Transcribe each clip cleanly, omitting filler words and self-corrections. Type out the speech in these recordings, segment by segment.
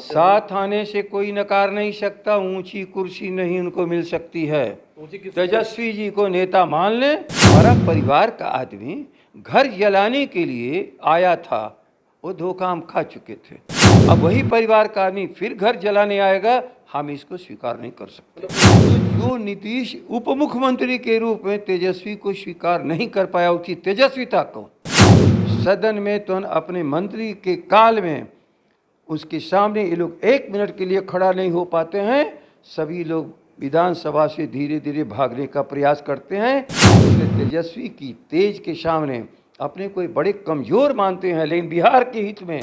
साथ आने से कोई नकार नहीं सकता, ऊंची कुर्सी नहीं उनको मिल सकती है। तेजस्वी जी को नेता मान ले। हमारा परिवार का आदमी घर जलाने के लिए आया था, वो धोखा हम खा चुके थे। अब वही परिवार का आदमी फिर घर जलाने आएगा, हम इसको स्वीकार नहीं कर सकते। जो नीतीश उप मुख्यमंत्री के रूप में तेजस्वी को स्वीकार नहीं कर पाया, उसकी तेजस्विता को सदन में तो अपने मंत्री के काल में उसके सामने ये लोग एक मिनट के लिए खड़ा नहीं हो पाते हैं। सभी लोग विधानसभा से धीरे धीरे भागने का प्रयास करते हैं। तेजस्वी की तेज के सामने अपने को बड़े कमजोर मानते हैं, लेकिन बिहार के हित में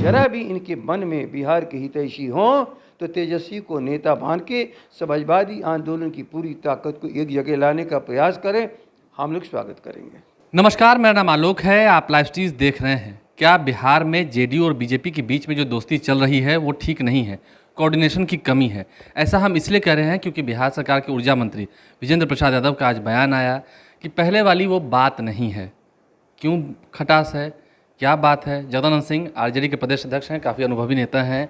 जरा भी इनके मन में बिहार के हितैषी हों तो तेजस्वी को नेता मान के समाजवादी आंदोलन की पूरी ताकत को एक जगह लाने का प्रयास करें। हम लोग स्वागत करेंगे। नमस्कार, मेरा नाम आलोक है, आप लाइव स्ट्रीम देख रहे हैं। क्या बिहार में जेडीयू और बीजेपी के बीच में जो दोस्ती चल रही है वो ठीक नहीं है, कोऑर्डिनेशन की कमी है? ऐसा हम इसलिए कह रहे हैं क्योंकि बिहार सरकार के ऊर्जा मंत्री विजेंद्र प्रसाद यादव का आज बयान आया कि पहले वाली वो बात नहीं है। क्यों खटास है, क्या बात है? जगदानंद सिंह आरजेडी के प्रदेश अध्यक्ष हैं, काफ़ी अनुभवी नेता हैं।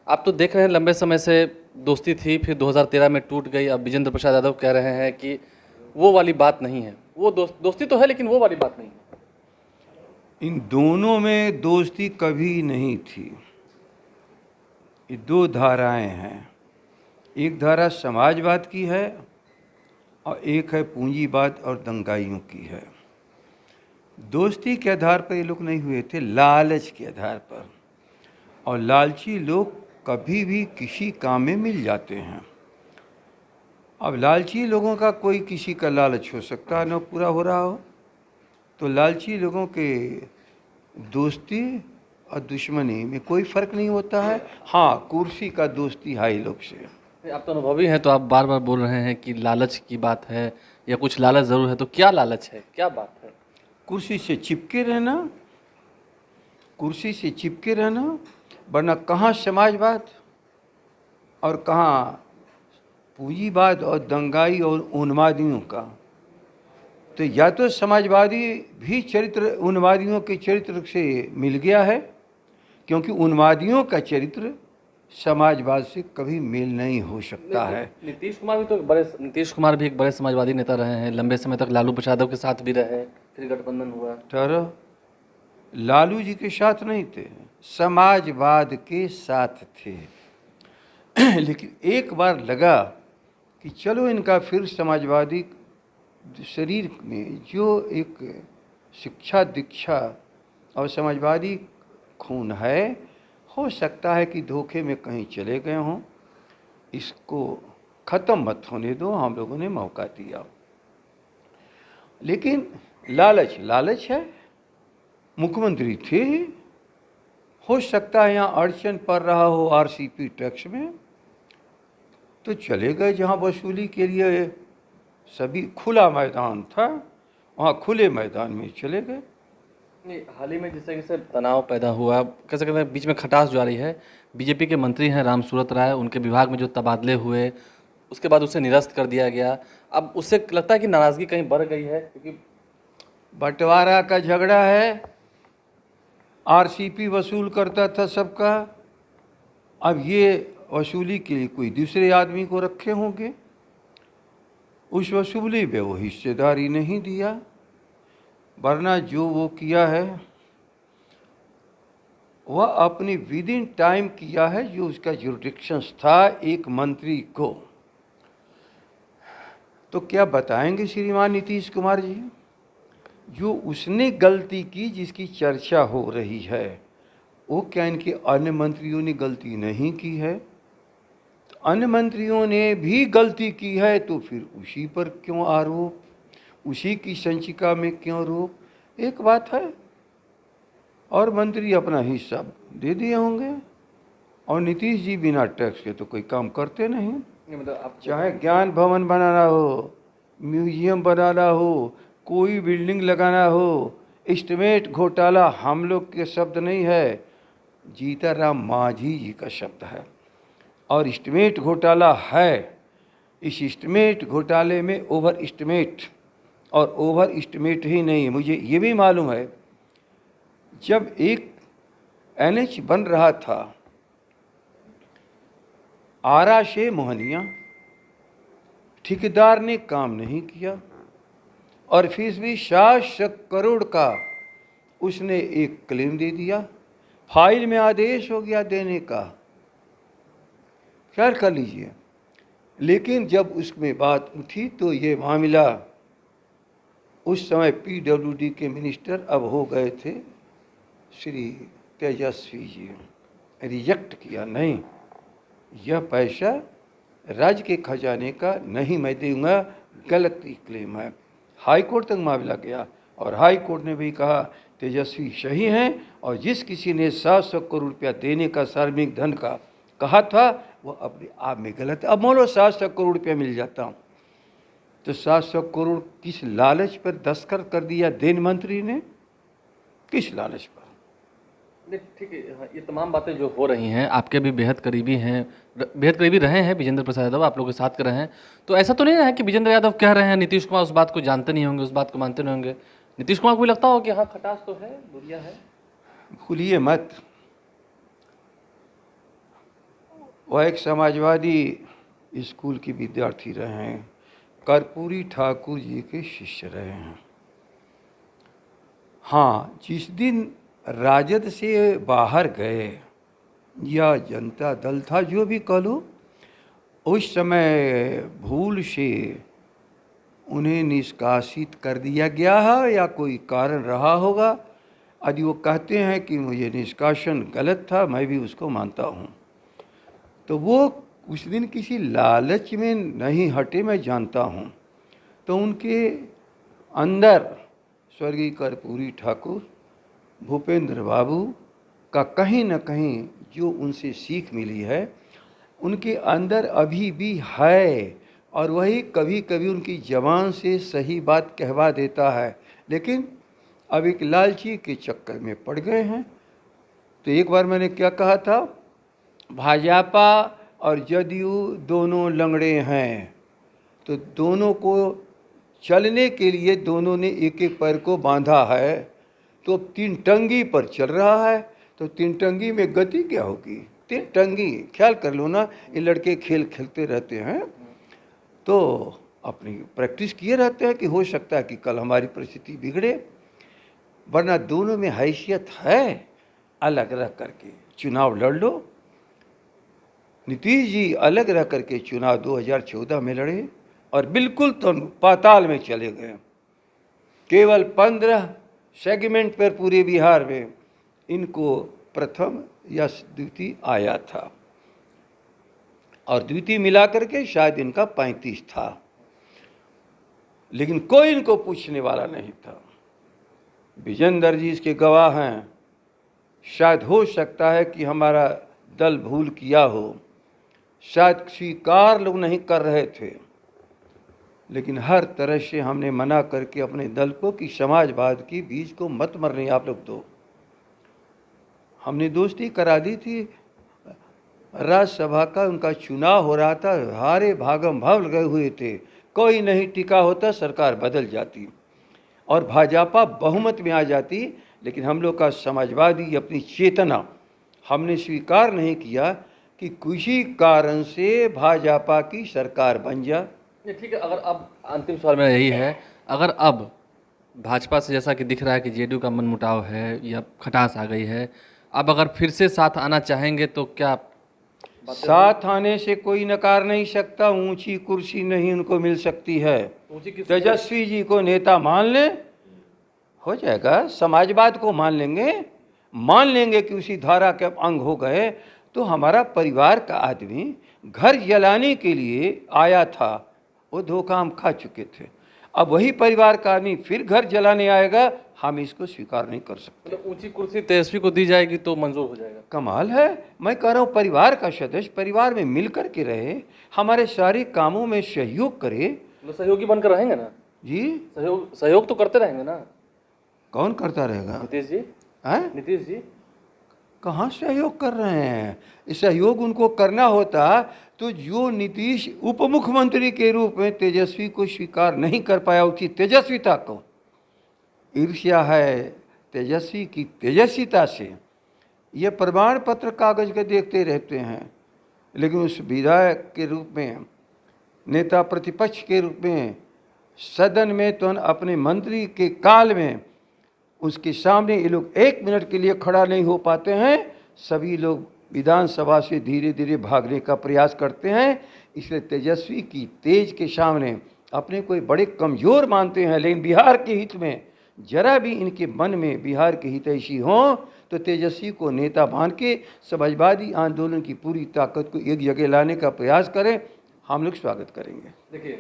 आप तो देख रहे हैं लंबे समय से दोस्ती थी, फिर 2013 में टूट गई। अब विजेंद्र प्रसाद यादव कह रहे हैं कि वो वाली बात नहीं है। वो दोस्ती तो है लेकिन वो वाली बात नहीं है। इन दोनों में दोस्ती कभी नहीं थी। ये दो धाराएं हैं, एक धारा समाजवाद की है और एक है पूंजीवाद और दंगाइयों की है। दोस्ती के आधार पर ये लोग नहीं हुए थे, लालच के आधार पर। और लालची लोग कभी भी किसी काम में मिल जाते हैं। अब लालची लोगों का कोई किसी का लालच हो सकता है न पूरा हो रहा हो, तो लालची लोगों के दोस्ती और दुश्मनी में कोई फ़र्क नहीं होता है। हाँ, कुर्सी का दोस्ती है ये लोग से। आप तो अनुभवी हैं, तो आप बार बार बोल रहे हैं कि लालच की बात है या कुछ लालच ज़रूर है, तो क्या लालच है, क्या बात है? कुर्सी से चिपके रहना, कुर्सी से चिपके रहना, वरना कहाँ समाजवाद और कहाँ पूंजीवाद और दंगाई और उन्मादियों का। तो या तो समाजवादी भी चरित्र उन्मादियों के चरित्र से मिल गया है, क्योंकि उन्मादियों का चरित्र समाजवाद से कभी मेल नहीं हो सकता है। नीतीश कुमार भी एक बड़े समाजवादी नेता रहे हैं, लंबे समय तक लालू प्रसाद यादव के साथ भी रहे, फिर गठबंधन हुआ। ठहरो, लालू जी के साथ नहीं थे, समाजवाद के साथ थे। लेकिन एक बार लगा कि चलो इनका फिर समाजवादी शरीर में जो एक शिक्षा दीक्षा और समाजवादी खून है, हो सकता है कि धोखे में कहीं चले गए हों। इसको ख़त्म मत होने दो, हम लोगों ने मौका दिया। लेकिन लालच है। मुख्यमंत्री थे, हो सकता है यहाँ अड़चन पड़ रहा हो आरसीपी टैक्स में, तो चले गए जहाँ वसूली के लिए सभी खुला मैदान था, वहाँ खुले मैदान में चले गए। नहीं, हाल ही में जिस तरीके से तनाव पैदा हुआ, कैसे कहते हैं, बीच में खटास जो आ रही है, बीजेपी के मंत्री हैं राम सूरत राय, उनके विभाग में जो तबादले हुए, उसके बाद उसे निरस्त कर दिया गया। अब उससे लगता है कि नाराज़गी कहीं बढ़ गई है, क्योंकि बंटवारा का झगड़ा है। आरसीपी वसूल करता था सबका, अब ये वसूली के लिए कोई दूसरे आदमी को रखे होंगे। उस वसूली में वो हिस्सेदारी नहीं दिया, वरना जो वो किया है वह अपनी विद इन टाइम किया है, जो उसका जुरिडिक्शंस था एक मंत्री को। तो क्या बताएंगे श्रीमान नीतीश कुमार जी, जो उसने गलती की जिसकी चर्चा हो रही है, वो क्या इनके अन्य मंत्रियों ने गलती नहीं की है? तो अन्य मंत्रियों ने भी गलती की है, तो फिर उसी पर क्यों आरोप, उसी की संचिका में क्यों रोप? एक बात है, और मंत्री अपना हिस्सा दे दिए होंगे, और नीतीश जी बिना टैक्स के तो कोई काम करते नहीं। मतलब चाहे ज्ञान भवन बनाना हो, म्यूजियम बनाना हो, कोई बिल्डिंग लगाना हो, एस्टीमेट घोटाला हम लोग के शब्द नहीं है, जीताराम मांझी जी का शब्द है। और एस्टीमेट घोटाला है, इस एस्टीमेट घोटाले में ओवर एस्टीमेट, और ओवर एस्टीमेट ही नहीं, मुझे ये भी मालूम है, जब एक एनएच बन रहा था आरा से मोहनिया, ठेकेदार ने काम नहीं किया और फीस भी 700 करोड़ का उसने एक क्लेम दे दिया, फाइल में आदेश हो गया देने का। ख्याल कर लीजिए। लेकिन जब उसमें बात उठी तो ये मामला उस समय पीडब्ल्यूडी के मिनिस्टर अब हो गए थे श्री तेजस्वी जी, रिजेक्ट किया। नहीं, यह पैसा राज्य के खजाने का नहीं, मैं दूंगा, गलती क्लेम है। हाई कोर्ट तक मामला गया और हाई कोर्ट ने भी कहा तेजस्वी सही हैं और जिस किसी ने 700 करोड़ रुपया देने का सार्वजनिक धन का कहा था वो अपने आप में गलत है। अब मान लो 700 करोड़ रुपया मिल जाता तो 700 करोड़ किस लालच पर दस्तखत कर दिया देन मंत्री ने, किस लालच पर? ठीक है, हाँ, ये तमाम बातें जो हो रही हैं, आपके भी बेहद करीबी हैं, बेहद करीबी रहे हैं विजेंद्र प्रसाद यादव, आप लोगों के साथ कर रहे हैं। तो ऐसा तो नहीं है कि विजेंद्र यादव कह रहे हैं नीतीश कुमार उस बात को जानते नहीं होंगे, उस बात को मानते नहीं होंगे? नीतीश कुमार को भी लगता हो कि हाँ खटास तो है, बुरिया है? भूलिए मत, वह एक समाजवादी स्कूल के विद्यार्थी रहे हैं, कर्पूरी ठाकुर जी के शिष्य रहे हैं। हाँ, जिस दिन राजद से बाहर गए या जनता दल था जो भी कह लो, उस समय भूल से उन्हें निष्कासित कर दिया गया है या कोई कारण रहा होगा। यदि वो कहते हैं कि मुझे निष्कासन गलत था, मैं भी उसको मानता हूँ, तो वो उस दिन किसी लालच में नहीं हटे, मैं जानता हूँ। तो उनके अंदर स्वर्गीय कर्पूरी ठाकुर, भूपेंद्र बाबू का कहीं न कहीं जो उनसे सीख मिली है उनके अंदर अभी भी है और वही कभी कभी उनकी ज़बान से सही बात कहवा देता है, लेकिन अब एक लालची के चक्कर में पड़ गए हैं। तो एक बार मैंने क्या कहा था, भाजपा और जदयू दोनों लंगड़े हैं, तो दोनों को चलने के लिए दोनों ने एक एक पैर को बांधा है, तो तीन टंगी पर चल रहा है, तो तीन टंगी में गति क्या होगी? तीन टंगी, ख्याल कर लो ना, ये लड़के खेल खेलते रहते हैं तो अपनी प्रैक्टिस किए रहते हैं कि हो सकता है कि कल हमारी परिस्थिति बिगड़े, वरना दोनों में हैसियत है। अलग रह करके चुनाव लड़ लो। नीतीश जी अलग रह करके चुनाव 2014 में लड़े और बिल्कुल तो पाताल में चले गए। केवल 15 सेगमेंट पर पूरे बिहार में इनको प्रथम या द्वितीय आया था और द्वितीय मिला करके शायद इनका 35 था, लेकिन कोई इनको पूछने वाला नहीं था। विजेंद्र जी इसके गवाह हैं। शायद हो सकता है कि हमारा दल भूल किया हो, शायद स्वीकार लोग नहीं कर रहे थे, लेकिन हर तरह से हमने मना करके अपने दल को कि समाजवाद की बीज को मत मरने आप लोग दो। हमने दोस्ती करा दी थी, राज्यसभा का उनका चुनाव हो रहा था, हारे भागम भाग गए हुए थे, कोई नहीं टिका होता, सरकार बदल जाती और भाजपा बहुमत में आ जाती, लेकिन हम लोग का समाजवादी अपनी चेतना हमने स्वीकार नहीं किया कि किसी कारण से भाजपा की सरकार बन जाए। ठीक है, अगर अब अंतिम सवाल मेरा यही है, अगर अब भाजपा से जैसा कि दिख रहा है कि जेडीयू का मनमुटाव है या खटास आ गई है, अब अगर फिर से साथ आना चाहेंगे तो क्या साथ आने से कोई नकार नहीं सकता, ऊंची कुर्सी नहीं उनको मिल सकती है। तेजस्वी जी को नेता मान ले, हो जाएगा। समाजवाद को मान लेंगे कि उसी धारा के अंग हो गए, तो हमारा परिवार का आदमी घर जलाने के लिए आया था, वो धोखा हम खा चुके थे। अब वही परिवार का आदमी फिर घर जलाने आएगा, हम इसको स्वीकार नहीं कर सकते। मतलब ऊंची कुर्सी तेजस्वी को दी जाएगी तो मंजूर हो जाएगा? कमाल है। मैं कह रहा हूँ परिवार का सदस्य परिवार में मिल कर के रहे, हमारे सारे कामों में सहयोग करे। तो सहयोगी बनकर रहेंगे ना जी? सहयोग तो करते रहेंगे ना? कौन करता रहेगा? नीतीश जी। हैं? नीतीश जी कहाँ सहयोग कर रहे हैं? सहयोग उनको करना होता तो जो नीतीश उप मुख्यमंत्री के रूप में तेजस्वी को स्वीकार नहीं कर पाया, उसकी तेजस्विता को ईर्ष्या है तेजस्वी की तेजस्विता से। ये प्रमाण पत्र कागज के देखते रहते हैं, लेकिन उस विधायक के रूप में, नेता प्रतिपक्ष के रूप में सदन में तो अपने मंत्री के काल में उसके सामने ये लोग 1 मिनट के लिए खड़ा नहीं हो पाते हैं। सभी लोग विधानसभा से धीरे धीरे भागने का प्रयास करते हैं। इसलिए तेजस्वी की तेज के सामने अपने को बड़े कमज़ोर मानते हैं। लेकिन बिहार के हित में जरा भी इनके मन में बिहार के हितैषी हों तो तेजस्वी को नेता मान के समाजवादी आंदोलन की पूरी ताकत को एक जगह लाने का प्रयास करें। हम लोग स्वागत करेंगे। देखिए,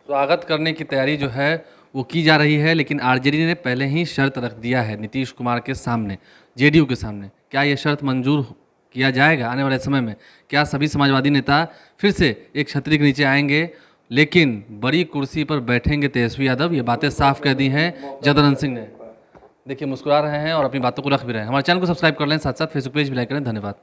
स्वागत करने की तैयारी जो है वो की जा रही है, लेकिन आरजेडी ने पहले ही शर्त रख दिया है नीतीश कुमार के सामने, जेडीयू के सामने। क्या ये शर्त मंजूर किया जाएगा आने वाले समय में? क्या सभी समाजवादी नेता फिर से एक छतरी के नीचे आएंगे, लेकिन बड़ी कुर्सी पर बैठेंगे तेजस्वी यादव? ये बातें साफ कह दी हैं जदुरानी सिंह ने। देखिए, मुस्कुरा रहे हैं और अपनी बातों को रख भी रहे हैं। हमारे चैनल को सब्सक्राइब कर लें, साथ साथ फेसबुक पेज भी लाइक करें। धन्यवाद।